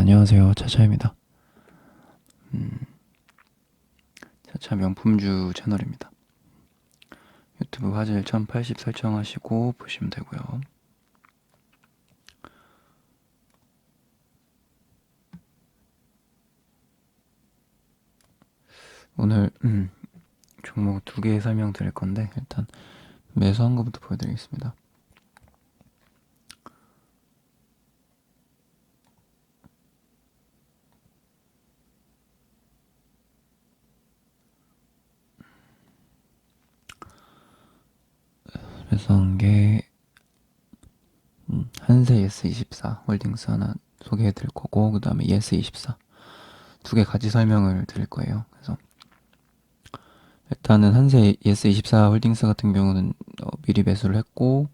안녕하세요. 차차입니다. 차차 명품주 채널입니다. 유튜브 화질 1080 설정하시고 보시면 되고요. 오늘 종목 두 개 설명드릴 건데 일단 매수한 거부터 보여드리겠습니다. 매수한 게 한세 예스24 홀딩스 하나 소개해드릴 거고 그 다음에 예스24 두 개 같이 설명을 드릴 거예요. 그래서 일단은 한세 예스24 홀딩스 같은 경우는 미리 매수를 했고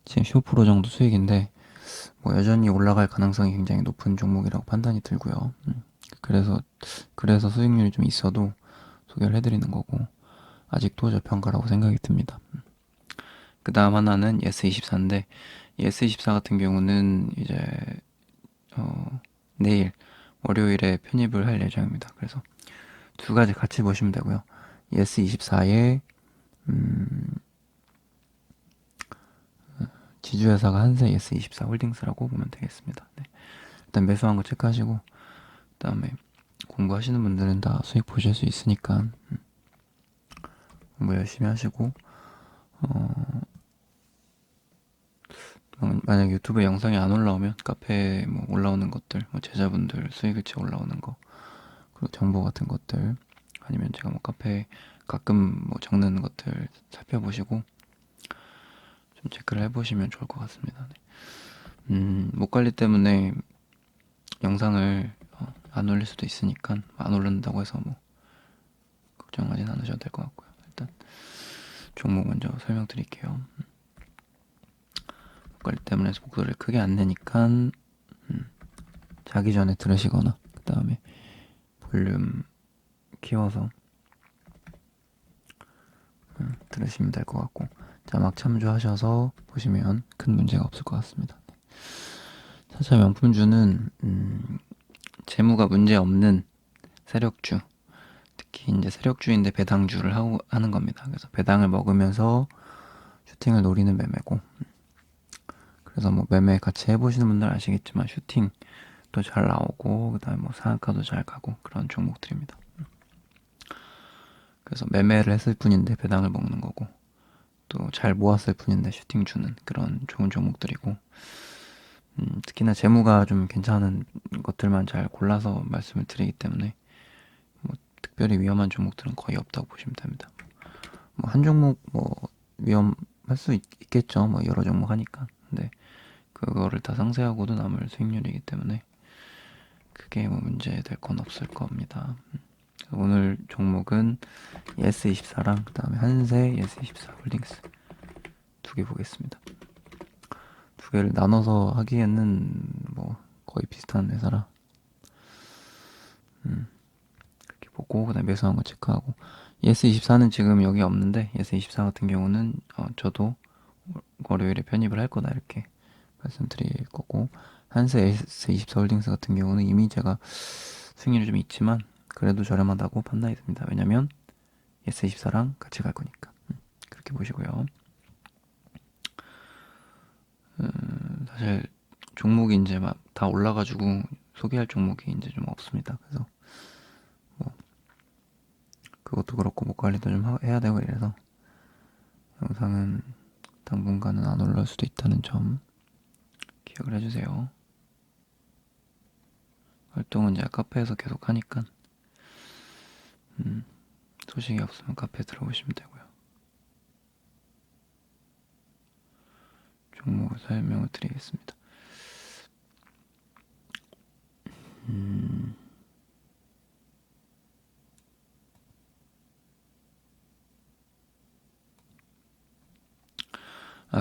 지금 15% 정도 수익인데 뭐 여전히 올라갈 가능성이 굉장히 높은 종목이라고 판단이 들고요. 그래서 수익률이 좀 있어도 소개를 해드리는 거고 아직도 저평가라고 생각이 듭니다. 그 다음 하나는 예스24인데 예스24 같은 경우는 이제 내일 월요일에 편입을 할 예정입니다. 그래서 두 가지 같이 보시면 되고요. 예스24에 지주회사가 한세 예스24 홀딩스라고 보면 되겠습니다. 네. 일단 매수한 거 체크하시고 그 다음에 공부하시는 분들은 다 수익 보실 수 있으니까 공부 열심히 하시고 만약 유튜브 영상이 안 올라오면 카페에 뭐 올라오는 것들, 뭐 제자분들 수익일치 올라오는 거, 그리고 정보 같은 것들, 아니면 제가 뭐 카페에 가끔 뭐 적는 것들 살펴보시고 좀 체크를 해보시면 좋을 것 같습니다. 네. 목 관리 때문에 영상을 안 올릴 수도 있으니까 안 올린다고 해서 뭐 걱정하진 않으셔도 될 것 같고요. 일단 종목 먼저 설명드릴게요. 목 관리 때문에 목소리를 크게 안 내니까 자기 전에 들으시거나 그 다음에 볼륨 키워서 들으시면 될 것 같고 자막 참조하셔서 보시면 큰 문제가 없을 것 같습니다. 차차 명품주는 재무가 문제 없는 세력주, 특히 이제 세력주인데 배당주를 하는 겁니다. 그래서 배당을 먹으면서 슈팅을 노리는 매매고 그래서 뭐 매매 같이 해보시는 분들 아시겠지만 슈팅도 잘 나오고 그 다음에 뭐 상한가도 잘 가고 그런 종목들입니다. 그래서 매매를 했을 뿐인데 배당을 먹는 거고 또 잘 모았을 뿐인데 슈팅 주는 그런 좋은 종목들이고 특히나 재무가 좀 괜찮은 것들만 잘 골라서 말씀을 드리기 때문에 뭐 특별히 위험한 종목들은 거의 없다고 보시면 됩니다. 뭐 한 종목 뭐 위험할 수 있겠죠. 뭐 여러 종목 하니까. 근데 그거를 다 상쇄하고도 남을 수익률이기 때문에 크게 뭐 문제 될 건 없을 겁니다. 오늘 종목은 예스24랑 그 다음에 한세 예스24 홀딩스 두 개 보겠습니다. 두 개를 나눠서 하기에는 뭐 거의 비슷한 회사라 이렇게 보고 그다음 매수한 거 체크하고 예스24는 지금 여기 없는데 예스24 같은 경우는 저도 월요일에 편입을 할 거다 이렇게 말씀드릴 거고 한세 예스24 홀딩스 같은 경우는 이미 제가 수익률이 좀 있지만 그래도 저렴하다고 판단이 듭니다. 왜냐면 예스24랑 같이 갈 거니까 그렇게 보시고요. 사실 종목이 이제 막 다 올라가지고 소개할 종목이 이제 좀 없습니다. 그래서 뭐 그것도 그렇고 목 관리도 좀 해야 되고 이래서 영상은 당분간은 안 올라올 수도 있다는 점 기억을 해주세요. 활동은 제가 카페에서 계속 하니까 소식이 없으면 카페에 들어오시면 되고요. 종목을 설명을 드리겠습니다.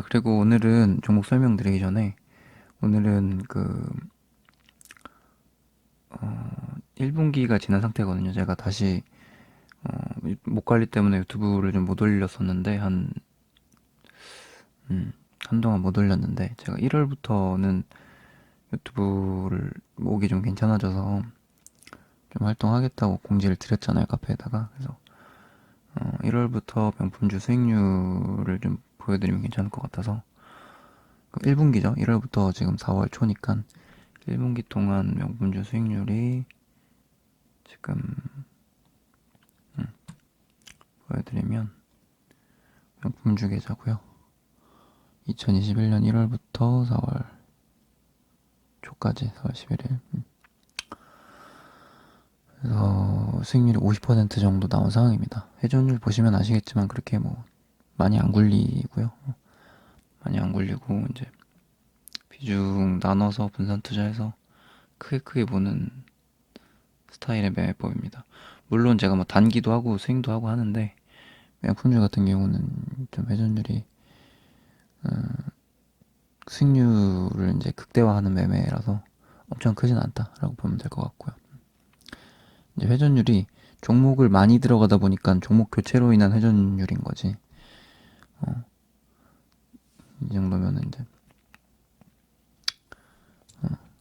그리고 오늘은 종목 설명드리기 전에 오늘은 1분기가 지난 상태거든요. 제가 다시 목 관리 때문에 유튜브를 좀 못 올렸었는데 한동안 못 올렸는데 제가 1월부터는 유튜브를 목이 좀 괜찮아져서 좀 활동하겠다고 공지를 드렸잖아요, 카페에다가. 그래서 1월부터 명품주 수익률을 좀 보여드리면 괜찮을 것 같아서 1분기죠. 1월부터 지금 4월 초니까 1분기 동안 명품주 수익률이 지금 보여드리면 명품주 계좌고요. 2021년 1월부터 4월 초까지 4월 11일. 그래서 수익률이 50% 정도 나온 상황입니다. 회전율 보시면 아시겠지만 그렇게 뭐 많이 안 굴리고요. 많이 안 굴리고 이제 비중 나눠서 분산 투자해서 크게 보는 스타일의 매매법입니다. 물론 제가 뭐 단기도 하고 스윙도 하고 하는데 명품주 같은 경우는 좀 회전율이 수익률을 이제 극대화하는 매매라서 엄청 크진 않다라고 보면 될 것 같고요. 이제 회전율이 종목을 많이 들어가다 보니까 종목 교체로 인한 회전율인 거지. 이 정도면 이제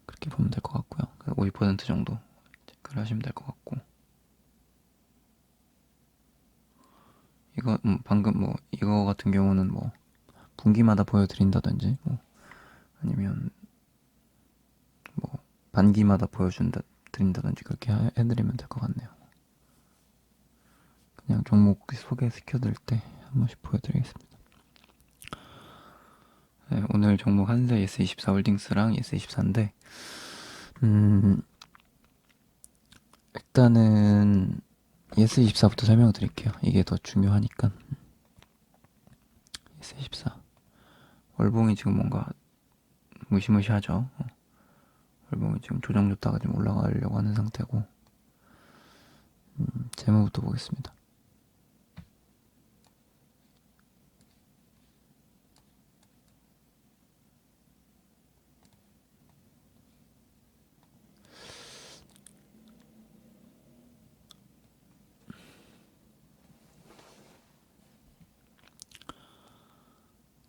그렇게 보면 될 것 같고요. 50% 정도 체크를 하시면 될 것 같고. 이거 방금 뭐 이거 같은 경우는 뭐 분기마다 보여드린다든지 뭐 아니면 뭐 반기마다 보여준다 드린다든지 그렇게 해드리면 될 것 같네요. 그냥 종목 소개시켜드릴 때 한 번씩 보여드리겠습니다. 네, 오늘 종목 한세 S24 홀딩스랑 S24인데 일단은 S24부터 설명을 드릴게요. 이게 더 중요하니까. S24 월봉이 지금 뭔가 무시무시하죠. 월봉이 지금 조정 줬다가 좀 올라가려고 하는 상태고. 재무부터 보겠습니다.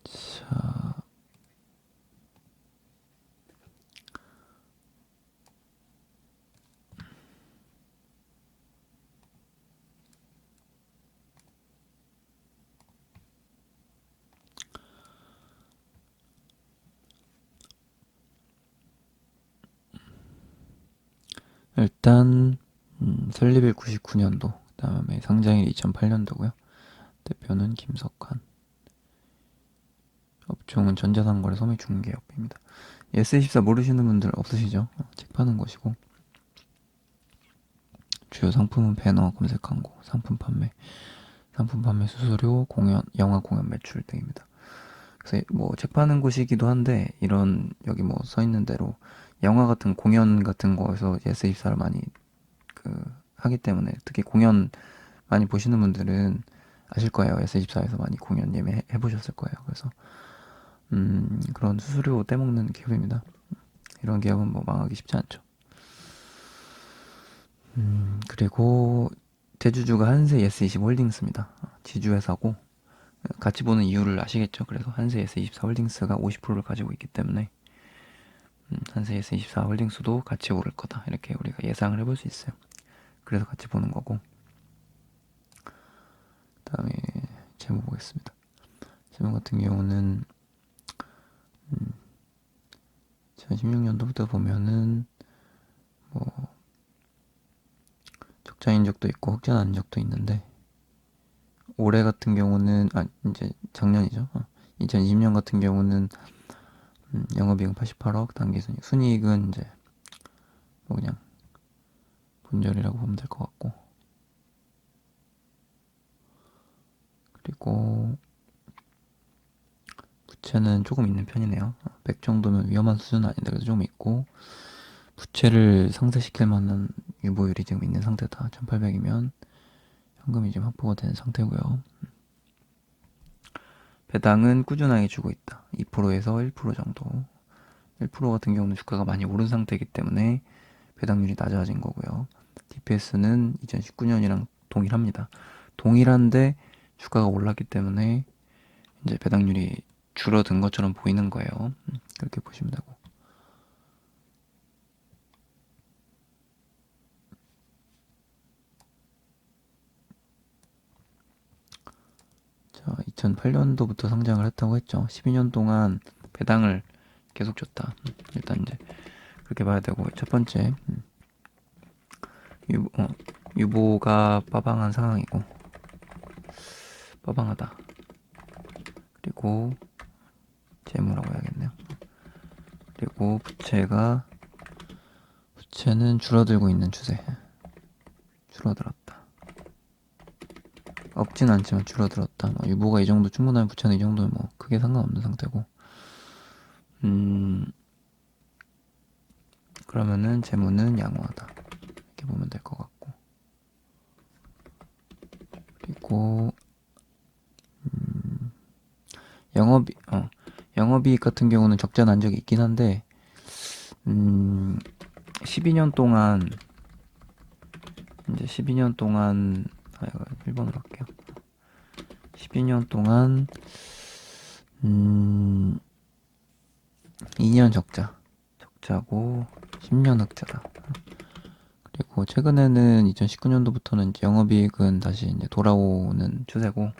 자, 일단 설립일 99년도, 그다음에 상장일 2008년도고요. 대표는 김석환. 업종은 전자상거래 소매중개업입니다. S24 모르시는 분들 없으시죠? 책 파는 곳이고 주요 상품은 배너, 검색 광고, 상품 판매 수수료, 공연, 영화 공연 매출 등입니다. 그래서 뭐 책 파는 곳이기도 한데 이런 여기 뭐 써 있는 대로 영화 같은 공연 같은 거에서 S24를 많이 그 하기 때문에 특히 공연 많이 보시는 분들은 아실 거예요. S24에서 많이 공연 예매해 보셨을 거예요. 그래서 그런 수수료 떼먹는 기업입니다. 이런 기업은 뭐 망하기 쉽지 않죠. 그리고 대주주가 한세 S24 홀딩스입니다. 지주회사고 같이 보는 이유를 아시겠죠? 그래서 한세 S24 홀딩스가 50%를 가지고 있기 때문에 한세 S24 홀딩스도 같이 오를 거다 이렇게 우리가 예상을 해볼 수 있어요. 그래서 같이 보는 거고. 그다음에 재무 보겠습니다. 재무 같은 경우는 2016년도부터 보면은 뭐 적자인 적도 있고 흑자난 적도 있는데 올해 같은 경우는 이제 작년이죠. 2020년 같은 경우는 영업이익은 88억, 당기순이익, 순이익은 이제 뭐 그냥 본절이라고 보면 될 것 같고. 그리고 부채는 조금 있는 편이네요. 100 정도면 위험한 수준은 아닌데 그래도 좀 있고, 부채를 상쇄시킬 만한 유보율이 지금 있는 상태다. 1800이면 현금이 지금 확보가 된 상태고요. 배당은 꾸준하게 주고 있다. 2%에서 1% 정도. 1% 같은 경우는 주가가 많이 오른 상태이기 때문에 배당률이 낮아진 거고요. DPS는 2019년이랑 동일합니다. 동일한데 주가가 올랐기 때문에 이제 배당률이 줄어든 것처럼 보이는 거예요. 그렇게 보시면 되고. 2008년도부터 성장을 했다고 했죠. 12년 동안 배당을 계속 줬다. 일단 이제 그렇게 봐야 되고, 첫 번째, 유보가 빠방한 상황이고, 빠방하다. 그리고 재무라고 해야겠네요. 그리고 부채는 줄어들고 있는 추세. 줄어들었다. 없진 않지만 줄어들었다. 뭐 유보가 이 정도 충분하면 부채는 이 정도면 뭐 크게 상관없는 상태고. 그러면은 재무는 양호하다. 이렇게 보면 될 것 같고. 그리고 영업이익 같은 경우는 적자 난 적이 있긴 한데 12년 동안 이제 12년 동안 이거 1번으로 할게요. 12년 동안 2년 적자고 10년 흑자다. 그리고 최근에는 2019년도부터는 이제 영업이익은 다시 이제 돌아오는 추세고,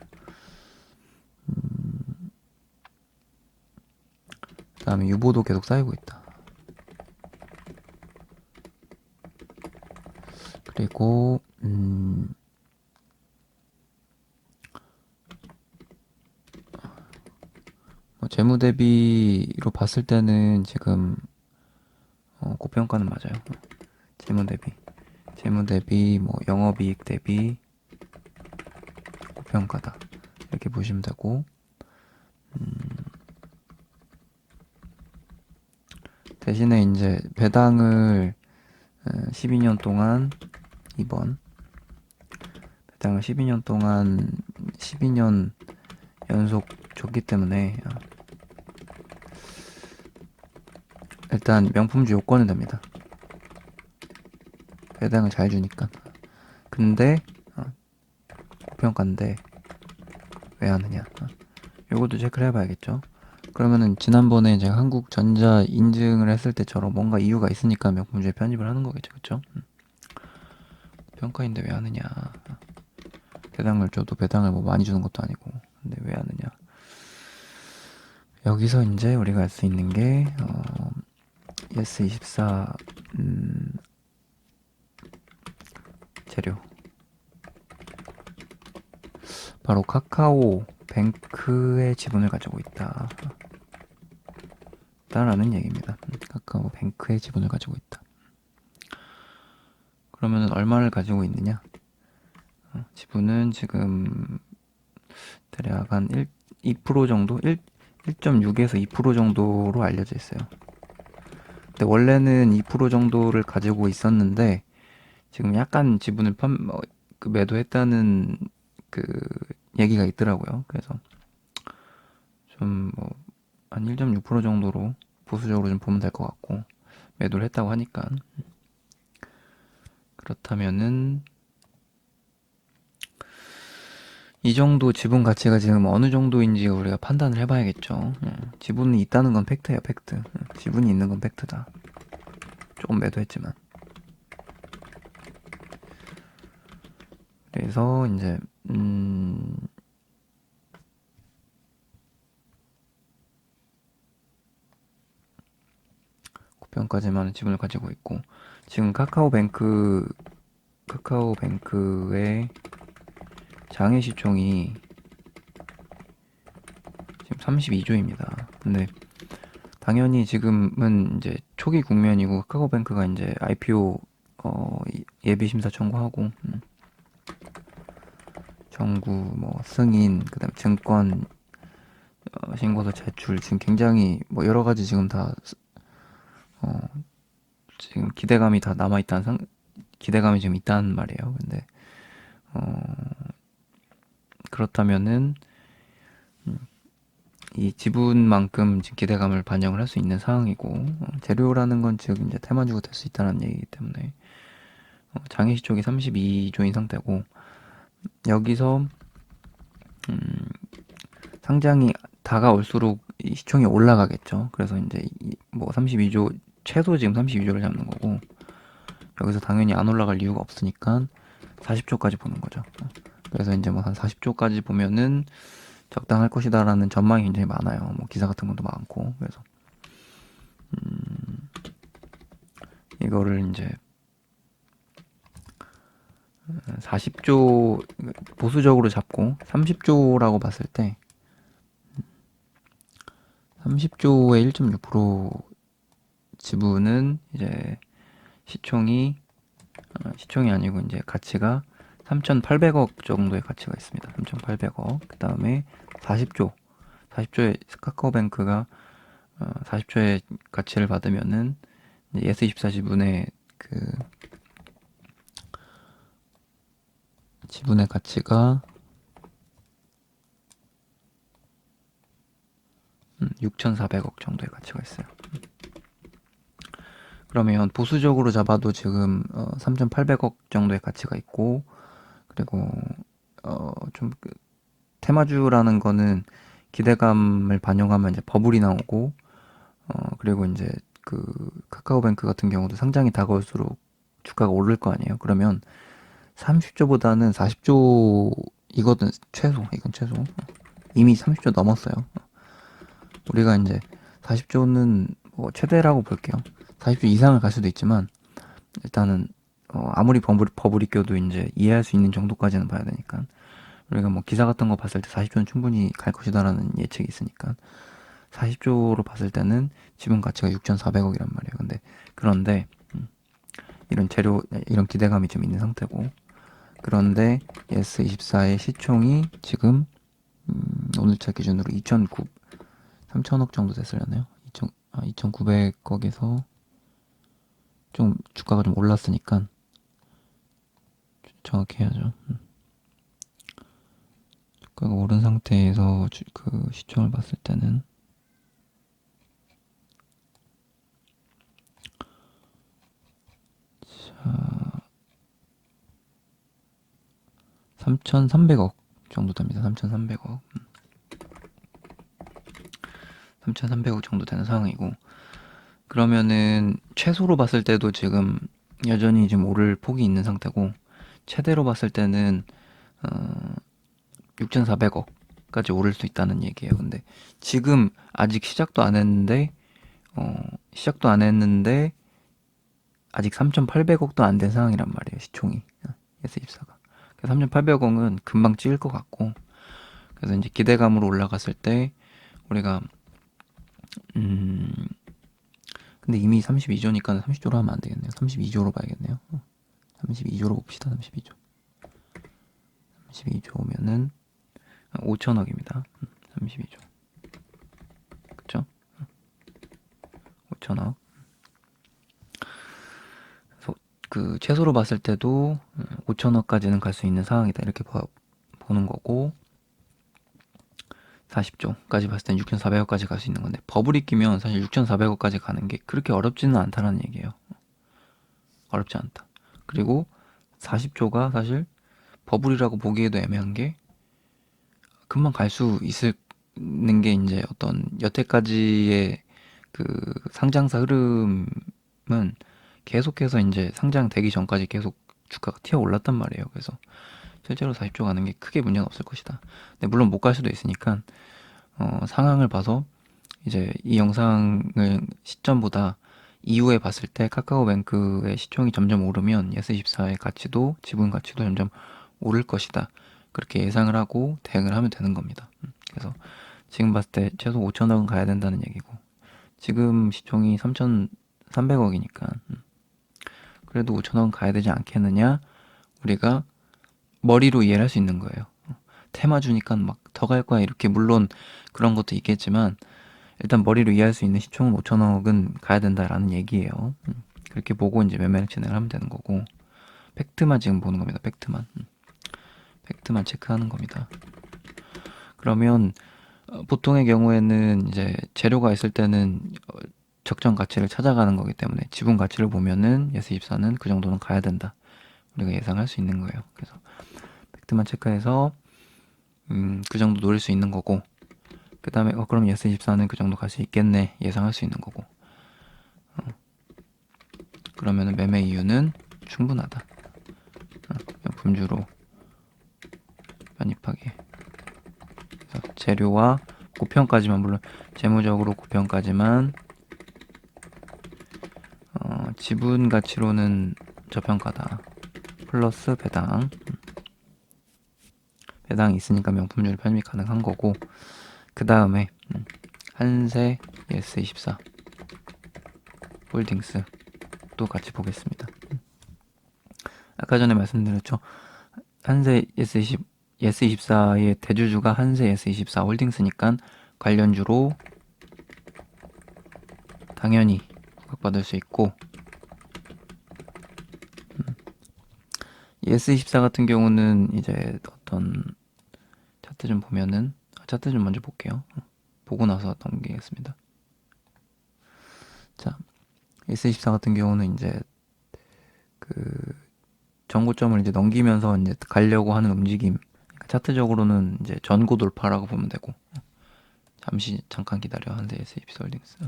그다음에 유보도 계속 쌓이고 있다. 그리고 뭐 재무 대비로 봤을 때는 지금 고평가는 맞아요. 재무 대비 뭐 영업이익 대비 고평가다. 이렇게 보시면 되고, 대신에 이제 배당을 12년 동안 2번 배당을 12년 동안 12년 연속 줬기 때문에 일단 명품주 요건은 됩니다. 배당을 잘 주니까. 근데 고평가인데 왜 하느냐? 요것도 체크를 해봐야겠죠. 그러면은 지난번에 제가 한국전자 인증을 했을 때처럼 뭔가 이유가 있으니까 명품주에 편입을 하는 거겠죠, 그쵸? 평가인데 왜 하느냐? 배당을 줘도 배당을 뭐 많이 주는 것도 아니고, 근데 왜 하느냐? 여기서 이제 우리가 알 수 있는 게 예스24 재료, 바로 카카오 뱅크의 지분을 가지고 있다 라는 얘기입니다. 카카오 뱅크의 지분을 가지고 있다. 그러면 얼마를 가지고 있느냐? 지분은 지금 대략 한 2% 정도? 1.6에서 2% 정도로 알려져 있어요. 근데 원래는 2% 정도를 가지고 있었는데 지금 약간 지분을 매도했다는 그 얘기가 있더라고요. 그래서 좀 뭐 한 1.6% 정도로 보수적으로 좀 보면 될 것 같고, 매도를 했다고 하니까. 그렇다면은 이 정도 지분 가치가 지금 어느 정도인지 우리가 판단을 해봐야겠죠. 지분이 있다는 건 팩트예요, 팩트. 지분이 있는 건 팩트다. 조금 매도했지만. 그래서 이제 고평가지만 지분을 가지고 있고, 지금 카카오뱅크의 장외시총이 지금 32조입니다. 근데 당연히 지금은 이제 초기 국면이고 카카오뱅크가 이제 IPO 예비 심사 청구하고 정구 뭐 승인 그다음에 증권 신고서 제출 지금 굉장히 뭐 여러 가지 지금 다 지금 기대감이 다 남아 있다는 기대감이 지금 있다는 말이에요. 근데 그렇다면은 이 지분만큼 지금 기대감을 반영을 할 수 있는 상황이고, 재료라는 건 즉 이제 테마주가 될 수 있다는 얘기이기 때문에 장외시 쪽이 32조인 상태고, 여기서 상장이 다가올수록 이 시총이 올라가겠죠. 그래서 이제 뭐 32조 최소 지금 32조를 잡는 거고, 여기서 당연히 안 올라갈 이유가 없으니까 40조까지 보는 거죠. 그래서 이제 뭐 한 40조까지 보면은 적당할 것이다라는 전망이 굉장히 많아요. 뭐 기사 같은 것도 많고. 그래서 이거를 이제 40조 보수적으로 잡고 30조라고 봤을 때 30조의 1.6% 지분은 이제 시총이 아니고 이제 가치가 3,800억 정도의 가치가 있습니다. 3,800억. 그 다음에 40조의 카카오뱅크가 40조의 가치를 받으면은 예스24 지분의 가치가 6,400억 정도의 가치가 있어요. 그러면 보수적으로 잡아도 지금 3,800억 정도의 가치가 있고, 그리고 좀 테마주라는 거는 기대감을 반영하면 이제 버블이 나오고, 그리고 이제 그 카카오뱅크 같은 경우도 상장이 다가올수록 주가가 오를 거 아니에요. 그러면 30조보다는 40조 이거든 이건 최소. 이미 30조 넘었어요. 우리가 이제 40조는 뭐 최대라고 볼게요. 40조 이상을 갈 수도 있지만 일단은 아무리 버블이 껴도 이제 이해할 수 있는 정도까지는 봐야 되니까 우리가 뭐 기사 같은 거 봤을 때 40조는 충분히 갈 것이다라는 예측이 있으니까 40조로 봤을 때는 지분 가치가 6,400억이란 말이에요. 그런데 이런 기대감이 좀 있는 상태고, 그런데 예스24의 시총이 지금 오늘자 기준으로 3천억 정도 됐으려나요? 2,900억에서 좀 주가가 좀 올랐으니까 정확히 해야죠. 주가가 오른 상태에서 그 시총을 봤을 때는 3,300억 정도 됩니다. 3,300억. 3,300억 정도 되는 상황이고, 그러면은 최소로 봤을 때도 지금 여전히 지금 오를 폭이 있는 상태고, 최대로 봤을 때는 6,400억까지 오를 수 있다는 얘기예요. 근데 지금 아직 시작도 안 했는데 아직 3,800억도 안 된 상황이란 말이에요. 시총이 S24가. 3,800억은 금방 찍을 것 같고, 그래서 이제 기대감으로 올라갔을 때 우리가 근데 이미 32조니까 30조로 하면 안 되겠네요. 32조로 봐야겠네요. 32조로 봅시다. 32조. 32조면은 5천억입니다. 32조. 그쵸? 5천억. 그래서 그 최소로 봤을 때도 5천억까지는 갈 수 있는 상황이다. 이렇게 보는 거고, 40조까지 봤을 땐 6,400억까지 갈 수 있는 건데, 버블이 끼면 사실 6,400억까지 가는 게 그렇게 어렵지는 않다는 얘기예요. 어렵지 않다. 그리고 40조가 사실 버블이라고 보기에도 애매한 게 금방 갈 수 있는 게 이제 어떤 여태까지의 그 상장사 흐름은 계속해서 이제 상장되기 전까지 계속 주가가 튀어 올랐단 말이에요. 그래서 실제로 40조 가는 게 크게 문제는 없을 것이다. 근데 물론 못 갈 수도 있으니까 상황을 봐서 이제 이 영상을 시점보다 이후에 봤을 때 카카오뱅크의 시총이 점점 오르면 예스24의 가치도 지분 가치도 점점 오를 것이다. 그렇게 예상을 하고 대응을 하면 되는 겁니다. 그래서 지금 봤을 때 최소 5천억은 가야 된다는 얘기고, 지금 시총이 3,300억이니까 그래도 5천억은 가야 되지 않겠느냐, 우리가 머리로 이해를 할 수 있는 거예요. 테마주니까 막 더 갈 거야 이렇게, 물론 그런 것도 있겠지만 일단 머리로 이해할 수 있는 시총은 5천억은 가야 된다라는 얘기예요. 그렇게 보고 이제 매매를 진행을 하면 되는 거고, 팩트만 지금 보는 겁니다. 팩트만 체크하는 겁니다. 그러면 보통의 경우에는 이제 재료가 있을 때는 적정 가치를 찾아가는 거기 때문에 지분 가치를 보면은 예스24는 그 정도는 가야 된다. 우리가 예상할 수 있는 거예요. 그래서 팩트만 체크해서 그 정도 노릴 수 있는 거고, 그 다음에 그럼 예스24는 그 정도 갈 수 있겠네 예상할 수 있는 거고, 그러면은 매매 이유는 충분하다. 분주로 편입하게 해서 재료와 고평가지만, 물론 재무적으로 고평가지만 지분 가치로는 저평가다. 플러스 배당이 있으니까 명품주를 편입이 가능한 거고, 그 다음에 한세 예스24 홀딩스 또 같이 보겠습니다. 아까 전에 말씀드렸죠. 한세 예스24의 대주주가 한세 예스24 홀딩스니까 관련주로 당연히 부각받을 수 있고, 예스24 같은 경우는 이제 어떤 차트 좀 보면은, 차트 좀 먼저 볼게요. 보고 나서 넘기겠습니다. 자, 예스24 같은 경우는 이제 그 전고점을 이제 넘기면서 이제 가려고 하는 움직임. 그러니까 차트적으로는 이제 전고 돌파라고 보면 되고, 잠깐 기다려. 한세 예스24 홀딩스.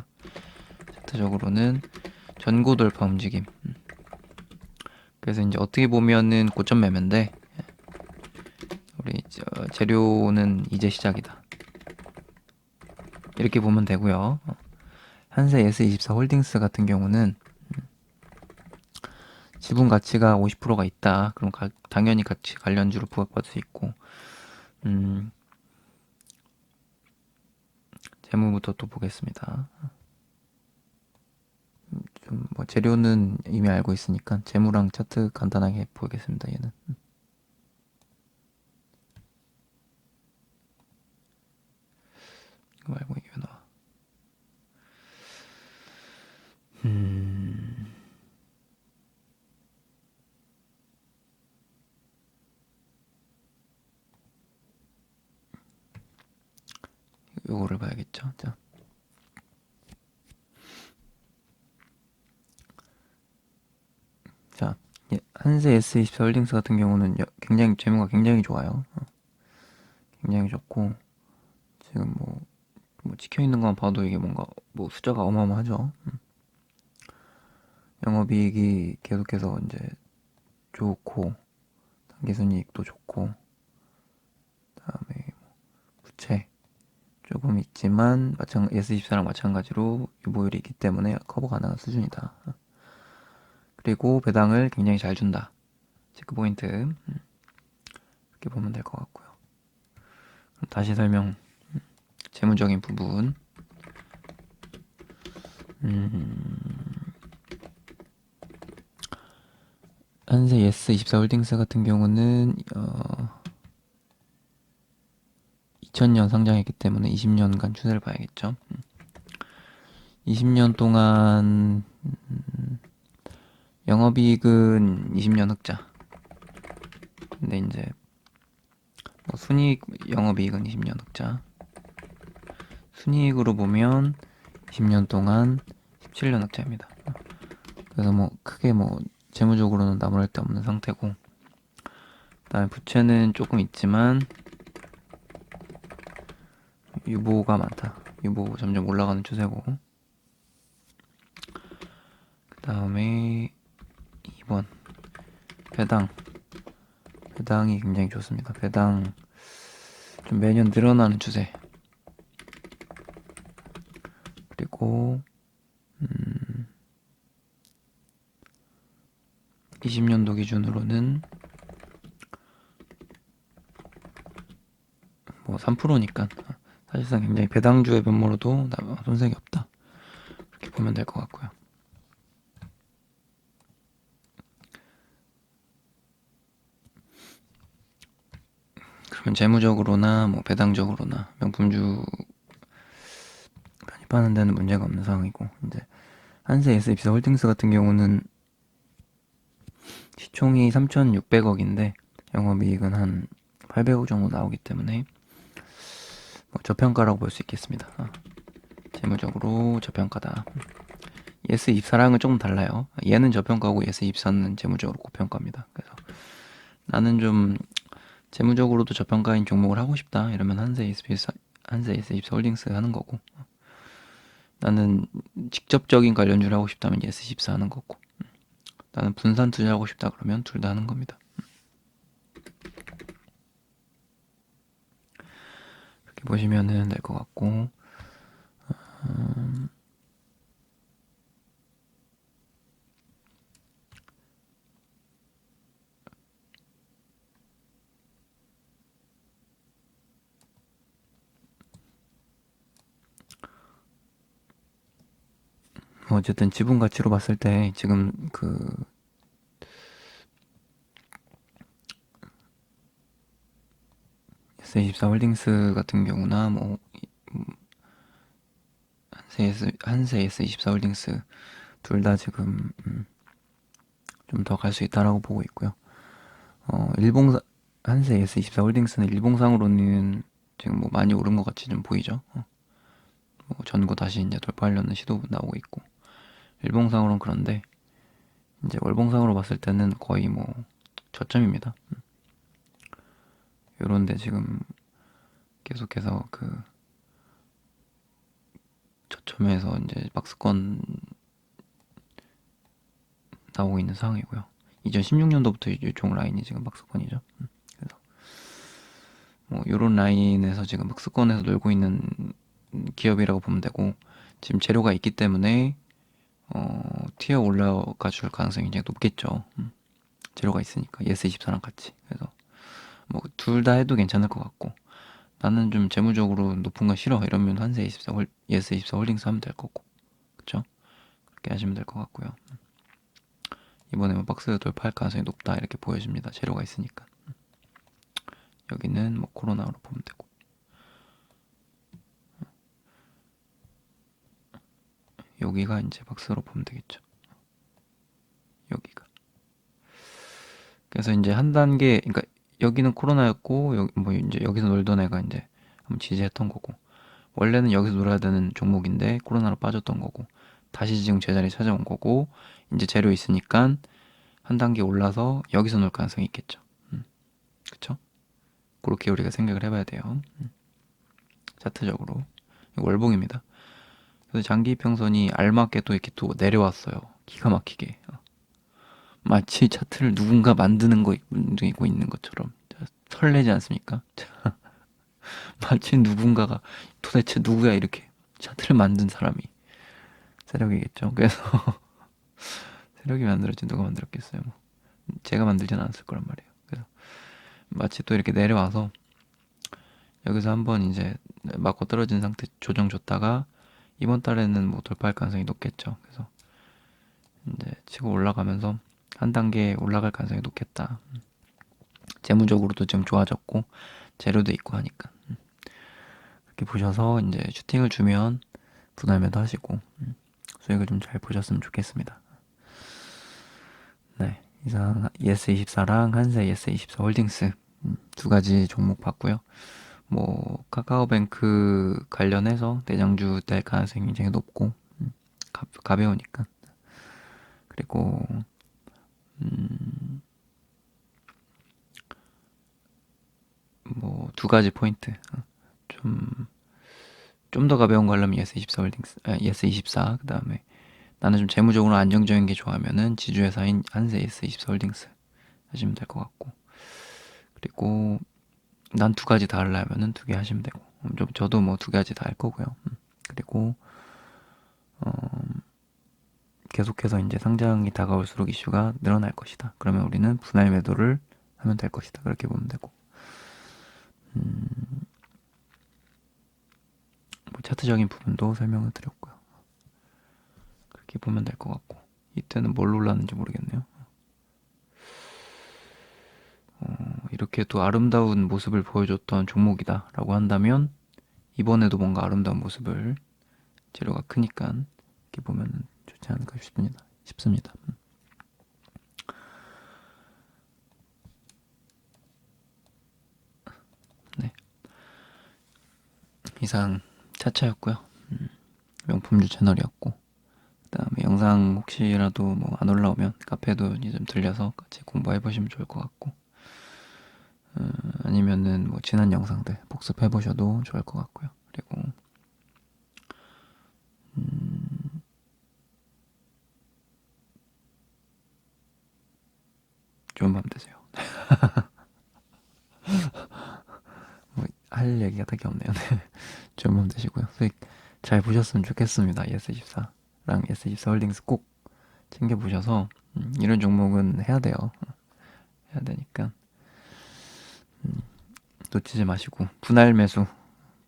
차트적으로는 전고 돌파 움직임. 그래서 이제 어떻게 보면은 고점 매매인데, 우리 재료는 이제 시작이다. 이렇게 보면 되고요. 한세 예스24 홀딩스 같은 경우는 지분 가치가 50%가 있다. 그럼 당연히 같이 관련주로 부각받을 수 있고, 재무부터 또 보겠습니다. 좀 뭐 재료는 이미 알고 있으니까 재무랑 차트 간단하게 보겠습니다. 얘는 이거 말고 이게 왜 나와? 요거를 봐야겠죠. 자, 한세 S24 홀딩스 같은 경우는 굉장히 재무가 굉장히 좋아요. 굉장히 좋고, 지금 뭐 찍혀 있는 것만 봐도 이게 뭔가 뭐 숫자가 어마어마하죠. 영업이익이 계속해서 이제 좋고, 당기순이익도 좋고, 다음에 부채 조금 있지만 S24랑 마찬가지로 유보율이 있기 때문에 커버 가능한 수준이다. 그리고 배당을 굉장히 잘 준다. 체크 포인트 이렇게 보면 될 것 같고요. 그럼 다시 설명. 재무적인 부분. 한세 예스24 홀딩스 같은 경우는 2000년 상장했기 때문에 20년간 추세를 봐야겠죠. 20년 동안 영업이익은 20년 흑자. 근데 이제 뭐 순이익 영업이익은 20년 흑자. 순이익으로 보면 20년 동안 17년 흑자입니다. 그래서 뭐 크게 뭐 재무적으로는 나무랄 데 없는 상태고, 그다음에 부채는 조금 있지만 유보가 많다. 유보 점점 올라가는 추세고, 그다음에 2번 배당이 굉장히 좋습니다. 배당 좀 매년 늘어나는 추세. 그리고 20년도 기준으로는 뭐 3%니까 사실상 굉장히 배당주의 면모로도 손색이 없다. 그렇게 보면 될 것 같고요. 그러면 재무적으로나 뭐 배당적으로나 명품주 편입하는 데는 문제가 없는 상황이고, 이제 한세 SBC 홀딩스 같은 경우는 시총이 3,600억인데 영업이익은 한 800억 정도 나오기 때문에 뭐 저평가라고 볼 수 있겠습니다. 재무적으로 저평가다. 예스24랑은 조금 달라요. 얘는 저평가고 예스24는 재무적으로 고평가입니다. 그래서 나는 좀 재무적으로도 저평가인 종목을 하고 싶다 이러면 한세 예스24 홀딩스 하는 거고, 나는 직접적인 관련주를 하고 싶다면 예스24 하는 거고, 나는 분산 투자하고 싶다 그러면 둘 다 하는 겁니다. 이렇게 보시면은 될 것 같고, 어쨌든 지분 가치로 봤을 때 지금 그 S24 홀딩스 같은 경우나 뭐 한세 S24 홀딩스 둘 다 지금 좀 더 갈 수 있다라고 보고 있고요. 일봉사 한세 S24 홀딩스는 일봉상으로는 지금 뭐 많이 오른 것 같이 좀 보이죠. 뭐 전고 다시 이제 돌파하려는 시도 나오고 있고, 일봉상으로는 그런데 이제 월봉상으로 봤을 때는 거의 뭐 저점입니다. 요런데 지금 계속해서 그 저점에서 이제 박스권 나오고 있는 상황이고요. 2016년도부터 이쪽 라인이 지금 박스권이죠. 그래서 뭐 요런 라인에서 지금 박스권에서 놀고 있는 기업이라고 보면 되고, 지금 재료가 있기 때문에 티어 올라가 줄 가능성이 굉장히 높겠죠. 재료가 있으니까 예스24랑 같이. 그래서 뭐 둘 다 해도 괜찮을 것 같고, 나는 좀 재무적으로 높은 거 싫어 이러면 한세24 예스24 홀딩스 하면 될 거고, 그쵸? 그렇게 하시면 될 것 같고요. 이번에 뭐 박스 돌파할 가능성이 높다 이렇게 보여집니다. 재료가 있으니까. 여기는 뭐 코로나로 보면 되고, 여기가 이제 박스로 보면 되겠죠. 여기가. 그래서 이제 한 단계, 그러니까 여기는 코로나였고, 여기 뭐 이제 여기서 놀던 애가 이제 한번 지지했던 거고, 원래는 여기서 놀아야 되는 종목인데 코로나로 빠졌던 거고, 다시 지금 제자리 찾아온 거고, 이제 재료 있으니까 한 단계 올라서 여기서 놀 가능성이 있겠죠. 그쵸? 그렇게 우리가 생각을 해봐야 돼요. 차트적으로. 월봉입니다. 그래서 장기 평선이 알맞게 또 이렇게 또 내려왔어요. 기가 막히게. 마치 차트를 누군가 만드는 거 있고 있는 것처럼 설레지 않습니까? 마치 누군가가 도대체 누구야 이렇게 차트를 만든 사람이 세력이겠죠. 그래서 세력이 만들었지 누가 만들었겠어요. 뭐. 제가 만들진 않았을 거란 말이에요. 그래서 마치 또 이렇게 내려와서 여기서 한번 이제 맞고 떨어진 상태 조정 줬다가 이번 달에는 뭐 돌파할 가능성이 높겠죠. 그래서 이제 치고 올라가면서 한 단계 올라갈 가능성이 높겠다. 재무적으로도 좀 좋아졌고 재료도 있고 하니까 이렇게 보셔서 이제 슈팅을 주면 분할 매도 하시고 수익을 좀 잘 보셨으면 좋겠습니다. 네, 이상 예스24랑 한세 예스24 홀딩스 두 가지 종목 봤고요. 뭐 카카오뱅크 관련해서 대장주 될 가능성이 굉장히 높고 가벼우니까. 그리고 뭐 두 가지 포인트, 좀 좀 더 가벼운 거 하려면 예스24 홀딩스, 예스24, 그 다음에 나는 좀 재무적으로 안정적인 게 좋아하면은 지주회사인 한세 예스24 홀딩스 하시면 될 것 같고, 그리고 난 두 가지 다 하려면은 두 개 하시면 되고, 저도 뭐 두 가지 다 할 거고요. 그리고 계속해서 이제 상장이 다가올수록 이슈가 늘어날 것이다. 그러면 우리는 분할 매도를 하면 될 것이다. 그렇게 보면 되고, 뭐 차트적인 부분도 설명을 드렸고요. 그렇게 보면 될 것 같고, 이때는 뭘 올랐는지 모르겠네요. 이렇게 또 아름다운 모습을 보여줬던 종목이다라고 한다면 이번에도 뭔가 아름다운 모습을, 재료가 크니까 이렇게 보면은 좋지 않을까 싶습니다. 네, 이상 차차였고요. 명품주 채널이었고, 그다음에 영상 혹시라도 뭐 안 올라오면 카페도 이제 좀 들려서 같이 공부해 보시면 좋을 것 같고, 아니면은 뭐 지난 영상들 복습해 보셔도 좋을 것 같고요. 그리고 좋은 밤 되세요. 뭐 할 얘기가 딱히 없네요. 네. 좋은 밤 되시고요. 수익 잘 보셨으면 좋겠습니다. 예스24랑 예스24 홀딩스 꼭 챙겨보셔서 이런 종목은 해야 돼요. 해야 되니까 놓치지 마시고 분할 매수,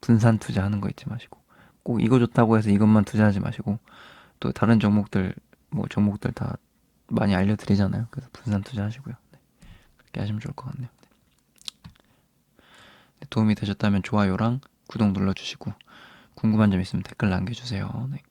분산 투자하는 거 잊지 마시고 꼭 이거 좋다고 해서 이것만 투자하지 마시고 또 다른 종목들 뭐 종목들 다 많이 알려드리잖아요. 그래서 분산 투자하시고요. 네. 그렇게 하시면 좋을 것 같네요. 네. 도움이 되셨다면 좋아요랑 구독 눌러주시고 궁금한 점 있으면 댓글 남겨주세요. 네.